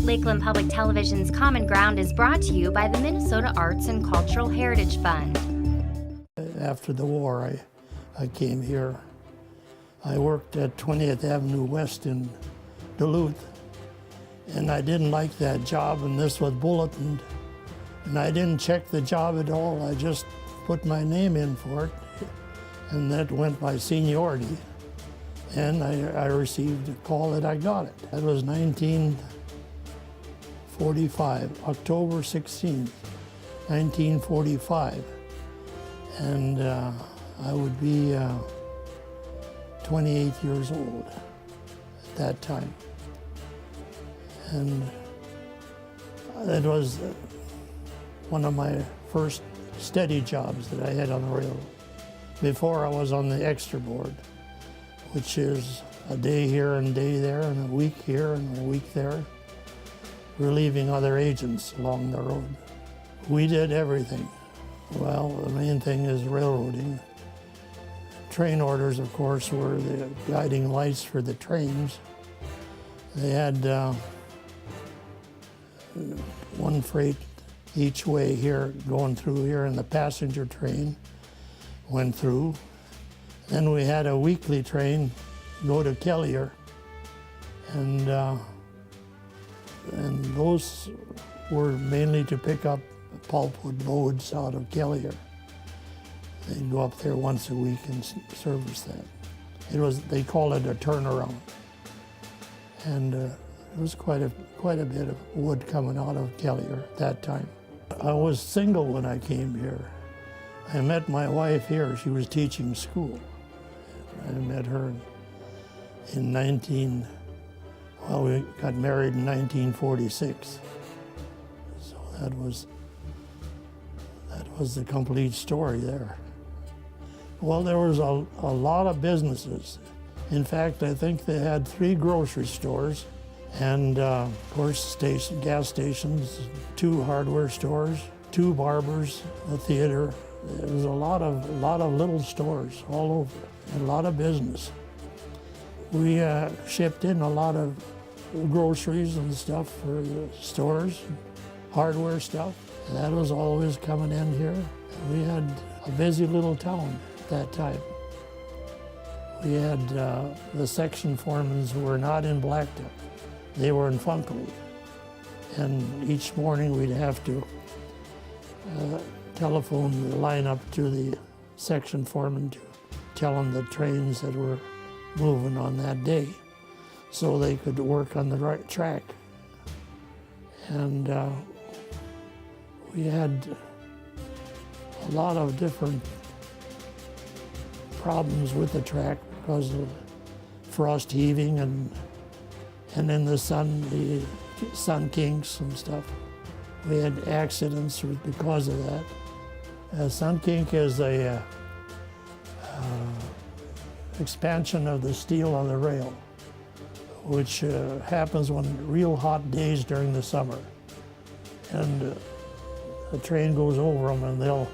Lakeland Public Television's Common Ground is brought to you by the Minnesota Arts and Cultural Heritage Fund. After the war, I came here. I worked at 20th Avenue West in Duluth, and I didn't like that job, and this was bulletined. And I didn't check the job at all. I just put my name in for it, and that went by seniority. And I received a call that I got it. That was 1945, October 16th, 1945. And I would be 28 years old at that time. And it was one of my first steady jobs that I had on the railroad. Before I was on the extra board, which is a day here and a day there, and a week here and a week there, relieving other agents along the road. We did everything. Well, the main thing is railroading. Train orders, of course, were the guiding lights for the trains. They had one freight each way here, going through here, and the passenger train went through. Then we had a weekly train go to Kelliher, and those were mainly to pick up pulpwood loads out of Kelliher. They'd go up there once a week and service that. They called it a turnaround, and there was quite a bit of wood coming out of Kelliher at that time. I was single when I came here. I met my wife here. She was teaching school. I met her in we got married in 1946. So that was the complete story there. Well, there was a lot of businesses. In fact, I think they had 3 grocery stores, and of course gas stations, 2 hardware stores, 2 barbers, a theater. There was a lot of little stores all over, and a lot of business. We shipped in a lot of groceries and stuff for the stores, hardware stuff. And that was always coming in here. We had a busy little town at that time. We had the section foremans who were not in Blacktip. They were in Funkley. And each morning we'd have to telephone the line up to the section foreman to tell them the trains that were moving on that day so they could work on the right track. And we had a lot of different problems with the track because of frost heaving and in the sun kinks and stuff. We had accidents because of that. Sun kink is a expansion of the steel on the rail, which happens on real hot days during the summer. And the train goes over them, and they'll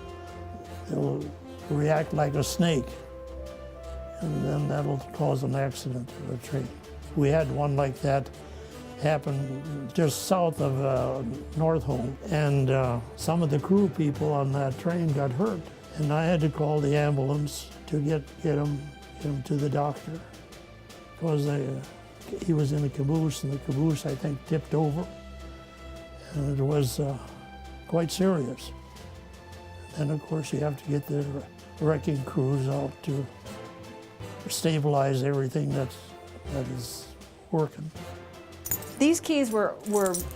react like a snake, and then that'll cause an accident to the train. We had one like that happen just south of North Home, and some of the crew people on that train got hurt, and I had to call the ambulance to get him to the doctor, because he was in a caboose, and the caboose, I think, tipped over, and it was quite serious. And of course, you have to get the wrecking crews out to stabilize everything that is working. These keys were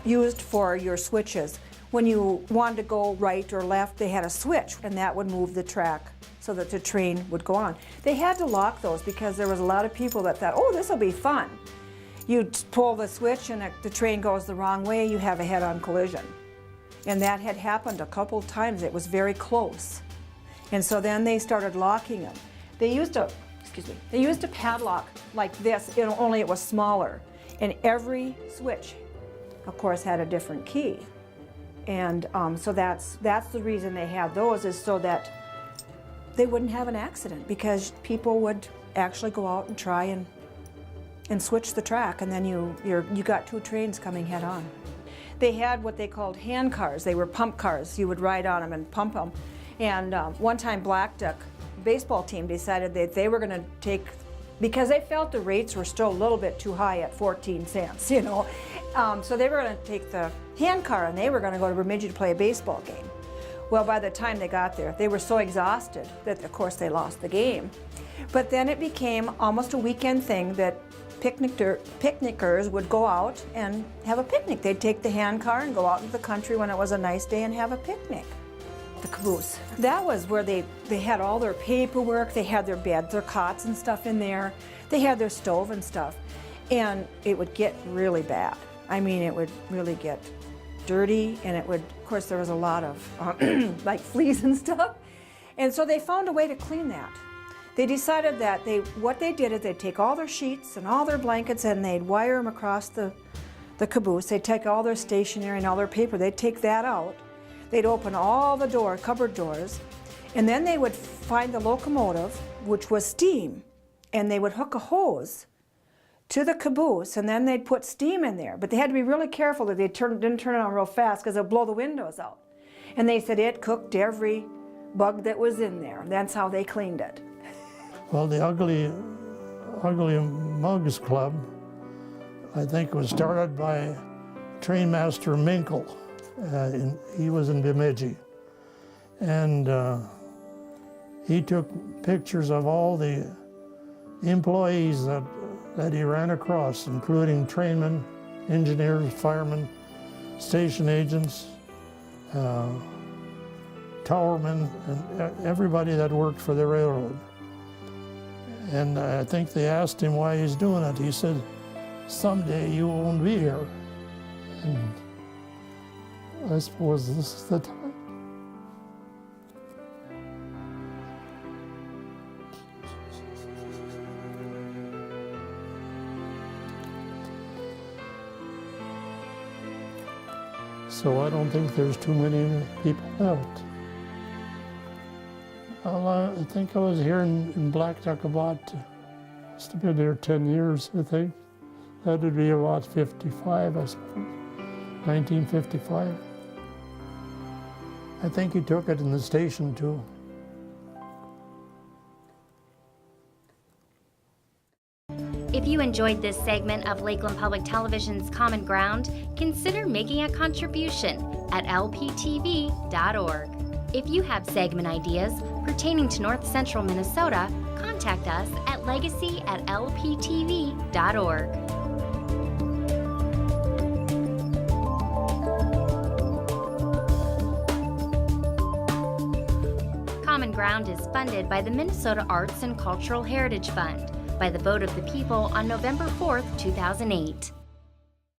used for your switches. When you wanted to go right or left, they had a switch, and that would move the track so that the train would go on. They had to lock those because there was a lot of people that thought, oh, this will be fun. You pull the switch and the train goes the wrong way, you have a head-on collision. And that had happened a couple times. It was very close. And so then they started locking them. They used a padlock like this, only it was smaller. And every switch, of course, had a different key. And so that's the reason they have those, is so that they wouldn't have an accident, because people would actually go out and try and and switch the track, and then you got two trains coming head on. They had what they called hand cars. They were pump cars. You would ride on them and pump them. And one time Black Duck baseball team decided that they were going to take, because they felt the rates were still a little bit too high at 14 cents, you know. So they were going to take the hand car and they were going to go to Bemidji to play a baseball game. Well, by the time they got there, they were so exhausted that, of course, they lost the game. But then it became almost a weekend thing that picnickers would go out and have a picnic. They'd take the hand car and go out into the country when it was a nice day and have a picnic. The caboose. That was where they had all their paperwork, they had their beds, their cots and stuff in there, they had their stove and stuff. And it would get really bad. I mean, it would really get dirty, and it would, of course, there was a lot of like fleas and stuff. And so they found a way to clean that. They decided that what they did is they'd take all their sheets and all their blankets and they'd wire them across the caboose. They'd take all their stationery and all their paper, they'd take that out. They'd open all the cupboard doors, and then they would find the locomotive, which was steam, and they would hook a hose to the caboose, and then they'd put steam in there. But they had to be really careful that they didn't turn it on real fast because it'd blow the windows out. And they said it cooked every bug that was in there. That's how they cleaned it. Well, the Ugly Mugs Club, I think, was started by Trainmaster Minkle. He was in Bemidji. And he took pictures of all the employees that he ran across, including trainmen, engineers, firemen, station agents, towermen, and everybody that worked for the railroad. And I think they asked him why he's doing it. He said, "Someday you won't be here." And I suppose this is the time. So I don't think there's too many people left. Well, I think I was here in Black Duck about, must have been here 10 years, I think. That would be about 55, I suppose, 1955. I think he took it in the station too. If you enjoyed this segment of Lakeland Public Television's Common Ground, consider making a contribution at lptv.org. If you have segment ideas pertaining to North Central Minnesota, contact us at legacy@lptv.org. Common Ground is funded by the Minnesota Arts and Cultural Heritage Fund by the vote of the people on November 4th, 2008.